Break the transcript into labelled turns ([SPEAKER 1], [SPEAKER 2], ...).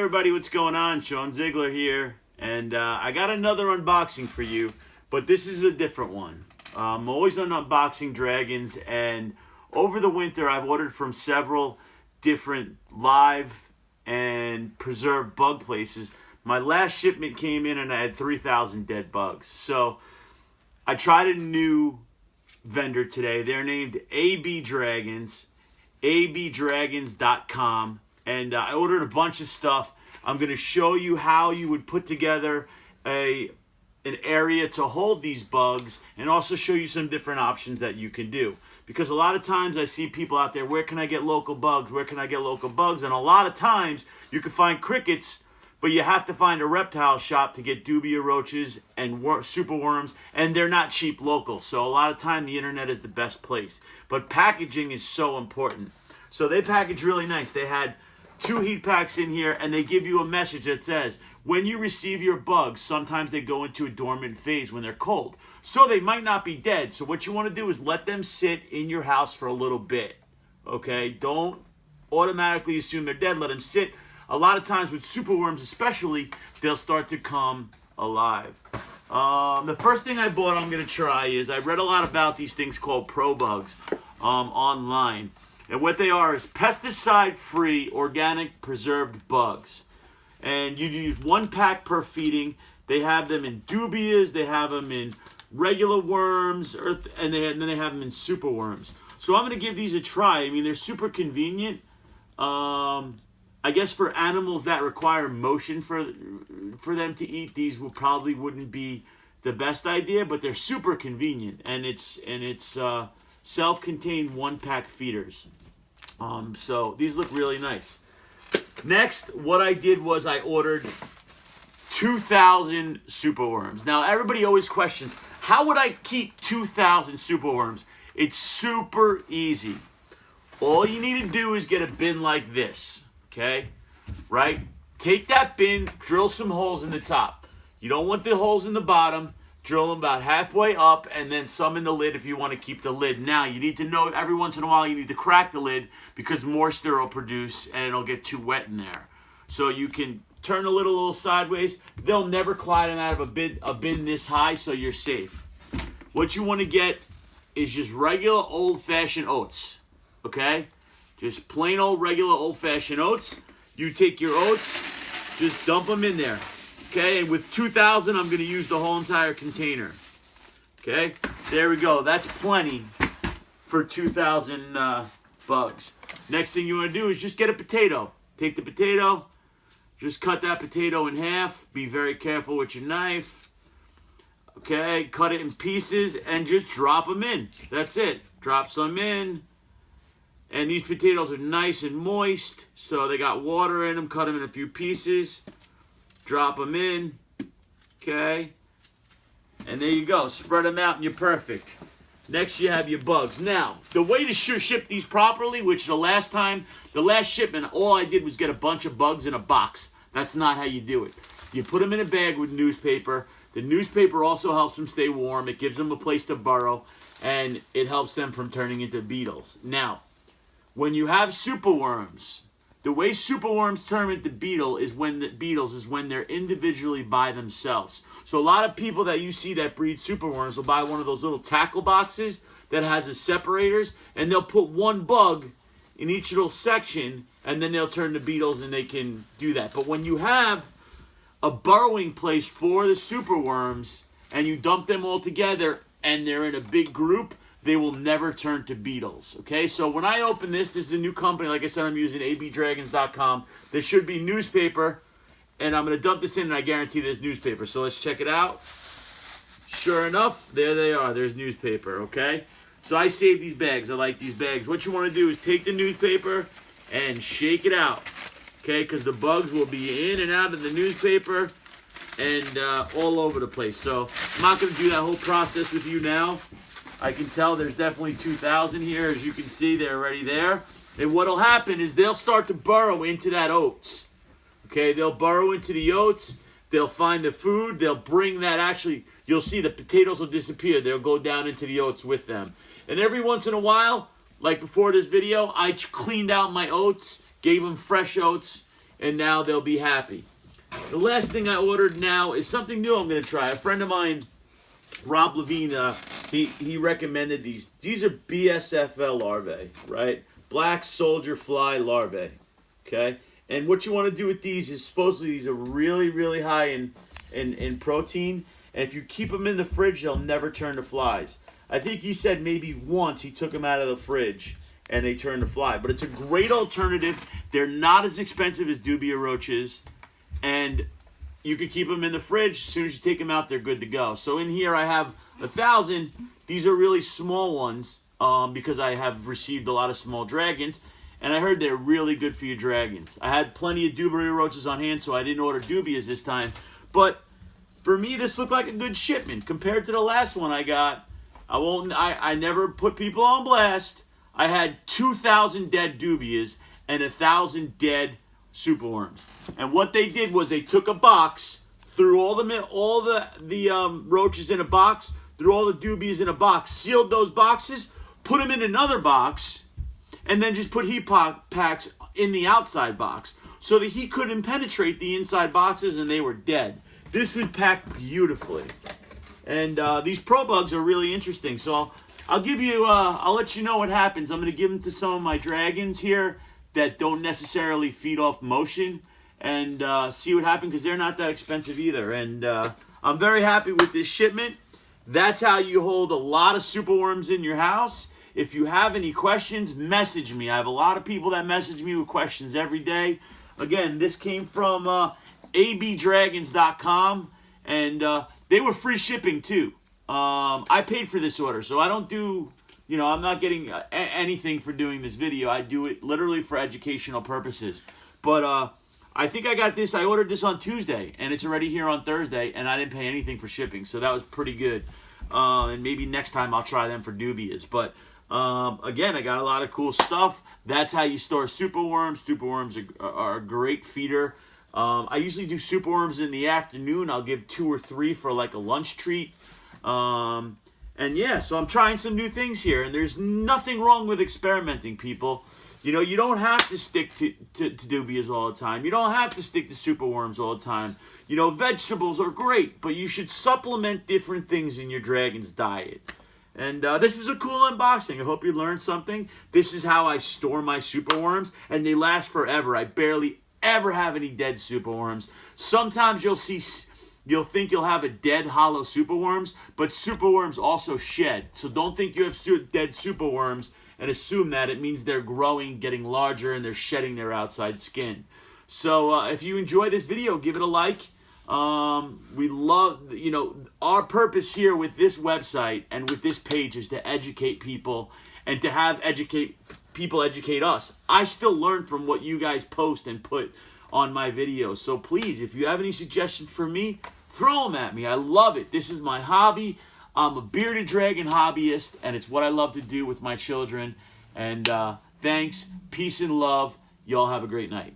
[SPEAKER 1] everybody, what's going on? Sean Ziegler here, and I got another unboxing for you, but this is a different one. I'm always on unboxing dragons, and over the winter I've ordered from several different live and preserved bug places. My last shipment came in and I had 3,000 dead bugs. So I tried a new vendor today. They're named AB Dragons, abdragons.com. And I ordered a bunch of stuff. I'm going to show you how you would put together an area to hold these bugs, and also show you some different options that you can do. Because a lot of times I see people out there, where can I get local bugs? Where can I get local bugs? And a lot of times you can find crickets, but you have to find a reptile shop to get dubia roaches and superworms, and they're not cheap local. So a lot of time the internet is the best place. But packaging is so important. So they package really nice. They had 2 heat packs in here, and they give you a message that says, when you receive your bugs, sometimes they go into a dormant phase when they're cold. So they might not be dead. So what you want to do is let them sit in your house for a little bit. Okay? Don't automatically assume they're dead. Let them sit. A lot of times with superworms especially, they'll start to come alive. The first thing I bought I'm going to try is, I read a lot about these things called Pro Bugs online. And what they are is pesticide-free, organic, preserved bugs. And you use 1 pack per feeding. They have them in dubias, they have them in regular worms, and then they have them in superworms. So I'm going to give these a try. I mean, they're super convenient. I guess for animals that require motion for them to eat, these probably wouldn't be the best idea, but they're super convenient, and it's self-contained 1-pack feeders. So these look really nice. Next, what I did was I ordered 2,000 superworms. Now, everybody always questions, how would I keep 2,000 superworms? It's super easy. All you need to do is get a bin like this, okay? Right? Take that bin, drill some holes in the top. You don't want the holes in the bottom. Drill them about halfway up, and then some in the lid if you want to keep the lid. Now, you need to know every once in a while you need to crack the lid, because moisture will produce and it'll get too wet in there. So you can turn the lid a little sideways. They'll never climb out of a bin this high, so you're safe. What you want to get is just regular old-fashioned oats, okay? Just plain old regular old-fashioned oats. You take your oats, just dump them in there. Okay, and with 2,000, I'm going to use the whole entire container. Okay, there we go. That's plenty for 2,000 bugs. Next thing you want to do is just get a potato. Take the potato, just cut that potato in half. Be very careful with your knife. Okay, cut it in pieces and just drop them in. That's it. Drop some in. And these potatoes are nice and moist, so they got water in them. Cut them in a few pieces. Drop them in, okay, and there you go. Spread them out and you're perfect. Next, you have your bugs. Now, the way to ship these properly, which the last shipment, all I did was get a bunch of bugs in a box. That's not how you do it. You put them in a bag with newspaper. The newspaper also helps them stay warm. It gives them a place to burrow, and it helps them from turning into beetles. Now, when you have superworms, the way superworms turn into beetles is when they're individually by themselves. So a lot of people that you see that breed superworms will buy one of those little tackle boxes that has the separators, and they'll put 1 bug in each little section, and then they'll turn to beetles, and they can do that. But when you have a burrowing place for the superworms, and you dump them all together, and they're in a big group, they will never turn to beetles, okay? So when I open this is a new company. Like I said, I'm using abdragons.com. There should be newspaper, and I'm going to dump this in, and I guarantee there's newspaper. So let's check it out. Sure enough, there they are. There's newspaper, okay? So I saved these bags. I like these bags. What you want to do is take the newspaper and shake it out, okay? Because the bugs will be in and out of the newspaper and all over the place. So I'm not going to do that whole process with you now. I can tell there's definitely 2,000 here. As you can see, they're already there. And what will happen is they'll start to burrow into that oats. Okay, they'll burrow into the oats. They'll find the food. They'll bring that, actually, you'll see the potatoes will disappear. They'll go down into the oats with them. And every once in a while, like before this video, I cleaned out my oats, gave them fresh oats, and now they'll be happy. The last thing I ordered now is something new I'm going to try. A friend of mine, Rob Levine, he recommended these. These are BSFL larvae, right? Black soldier fly larvae, okay? And what you want to do with these is supposedly these are really, really high in protein. And if you keep them in the fridge, they'll never turn to flies. I think he said maybe once he took them out of the fridge and they turned to fly. But it's a great alternative. They're not as expensive as dubia roaches. And you can keep them in the fridge. As soon as you take them out, they're good to go. So in here I have 1,000. These are really small ones because I have received a lot of small dragons. And I heard they're really good for your dragons. I had plenty of dubia roaches on hand, so I didn't order dubias this time. But for me, this looked like a good shipment compared to the last one I got. I never put people on blast. I had 2,000 dead dubias and 1,000 dead superworms. And what they did was they took a box, threw all the roaches in a box, threw all the dubias in a box, sealed those boxes, put them in another box, and then just put heat packs in the outside box so the heat couldn't penetrate the inside boxes and they were dead. This was packed beautifully. And these pro bugs are really interesting. So I'll let you know what happens. I'm going to give them to some of my dragons here that don't necessarily feed off motion and see what happens because they're not that expensive either. And I'm very happy with this shipment. That's how you hold a lot of superworms in your house. If you have any questions, message me. I have a lot of people that message me with questions every day. Again, this came from abdragons.com, and they were free shipping too. I paid for this order, so I don't do, I'm not getting anything for doing this video. I do it literally for educational purposes. But I think I ordered this on Tuesday, and it's already here on Thursday, and I didn't pay anything for shipping, so that was pretty good. And maybe next time I'll try them for dubias. But again, I got a lot of cool stuff. That's how you store superworms. Superworms are a great feeder. I usually do superworms in the afternoon. I'll give 2 or 3 for like a lunch treat. And yeah, so I'm trying some new things here. And there's nothing wrong with experimenting, people. You don't have to stick to dubias all the time. You don't have to stick to superworms all the time. Vegetables are great, but you should supplement different things in your dragon's diet. And this was a cool unboxing. I hope you learned something. This is how I store my superworms, and they last forever. I barely ever have any dead superworms. Sometimes you'll think you'll have a dead hollow superworms, but superworms also shed. So don't think you have dead superworms and assume that. It means they're growing, getting larger, and they're shedding their outside skin. So if you enjoy this video, give it a like. We love, our purpose here with this website and with this page is to educate people and to have people educate us. I still learn from what you guys post and put on my videos. So please, if you have any suggestions for me, throw them at me. I love it. This is my hobby. I'm a bearded dragon hobbyist, and it's what I love to do with my children. And thanks, peace and love. Y'all have a great night.